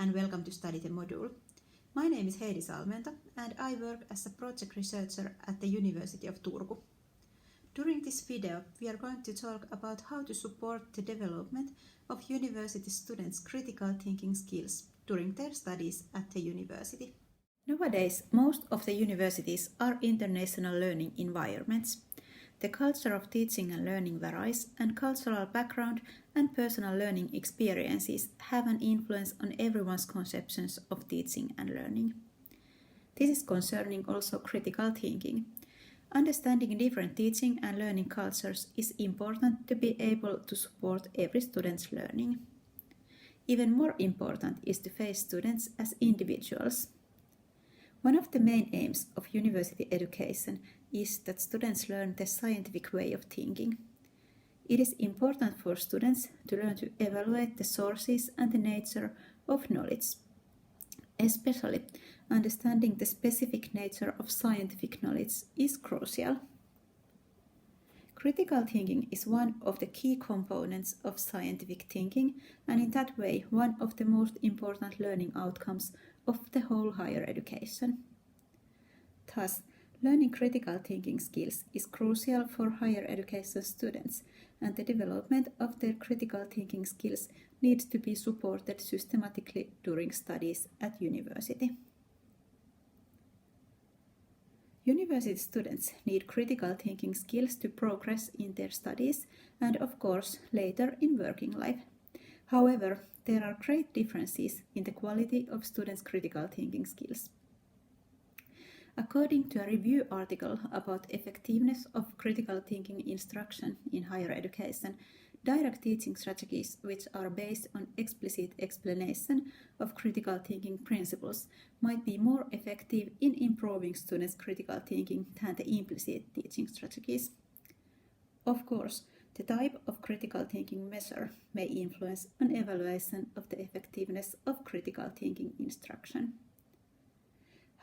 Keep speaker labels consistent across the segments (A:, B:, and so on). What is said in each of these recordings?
A: and welcome to Study the Module. My name is Heidi Salmenta and I work as a project researcher at the University of Turku. During this video, we are going to talk about how to support the development of university students' critical thinking skills during their studies at the university. Nowadays, most of the universities are international learning environments. The culture of teaching and learning varies, and cultural background and personal learning experiences have an influence on everyone's conceptions of teaching and learning. This is concerning also critical thinking. Understanding different teaching and learning cultures is important to be able to support every student's learning. Even more important is to face students as individuals. One of the main aims of university education is that students learn the scientific way of thinking. It is important for students to learn to evaluate the sources and the nature of knowledge. Especially, understanding the specific nature of scientific knowledge is crucial. Critical thinking is one of the key components of scientific thinking, and in that way, one of the most important learning outcomes of the whole higher education. Thus, learning critical thinking skills is crucial for higher education students, and the development of their critical thinking skills needs to be supported systematically during studies at university. University students need critical thinking skills to progress in their studies and, of course, later in working life. However, there are great differences in the quality of students' critical thinking skills. According to a review article about effectiveness of critical thinking instruction in higher education, direct teaching strategies which are based on explicit explanation of critical thinking principles might be more effective in improving students' critical thinking than the implicit teaching strategies. Of course, the type of critical thinking measure may influence an evaluation of the effectiveness of critical thinking instruction.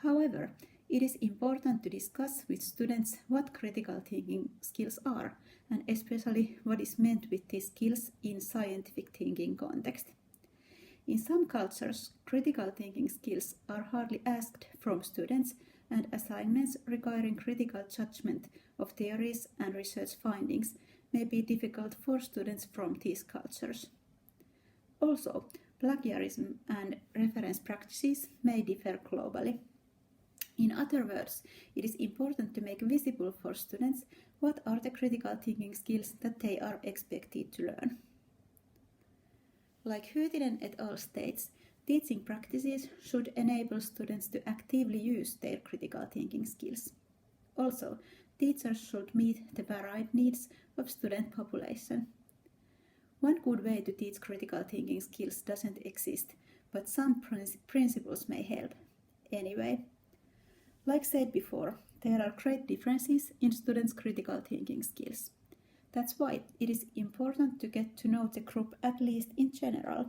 A: However, it is important to discuss with students what critical thinking skills are, and especially what is meant with these skills in scientific thinking context. In some cultures, critical thinking skills are hardly asked from students, and assignments requiring critical judgment of theories and research findings may be difficult for students from these cultures. Also, plagiarism and reference practices may differ globally. In other words, it is important to make visible for students what are the critical thinking skills that they are expected to learn. Like Hytinen et al. States, teaching practices should enable students to actively use their critical thinking skills. Also, teachers should meet the varied needs of student population. One good way to teach critical thinking skills doesn't exist, but some principles may help. Anyway, like said before, there are great differences in students' critical thinking skills. That's why it is important to get to know the group at least in general.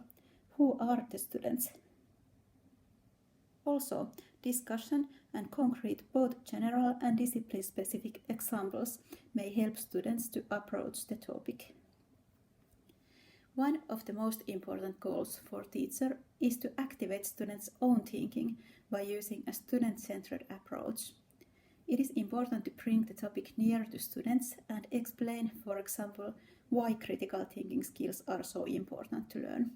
A: Who are the students? Also, discussion and concrete both general and discipline-specific examples may help students to approach the topic. One of the most important goals for teacher is to activate students' own thinking by using a student-centered approach. It is important to bring the topic near to students and explain, for example, why critical thinking skills are so important to learn.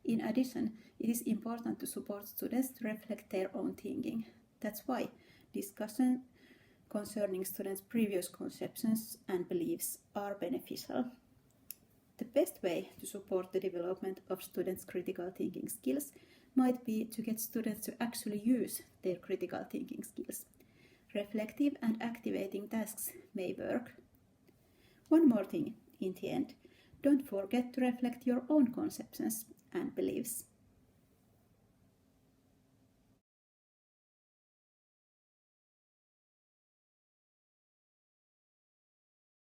A: In addition, it is important to support students to reflect their own thinking. That's why discussion concerning students' previous conceptions and beliefs are beneficial. The best way to support the development of students' critical thinking skills might be to get students to actually use their critical thinking skills. Reflective and activating tasks may work. One more thing in the end, don't forget to reflect your own conceptions and beliefs.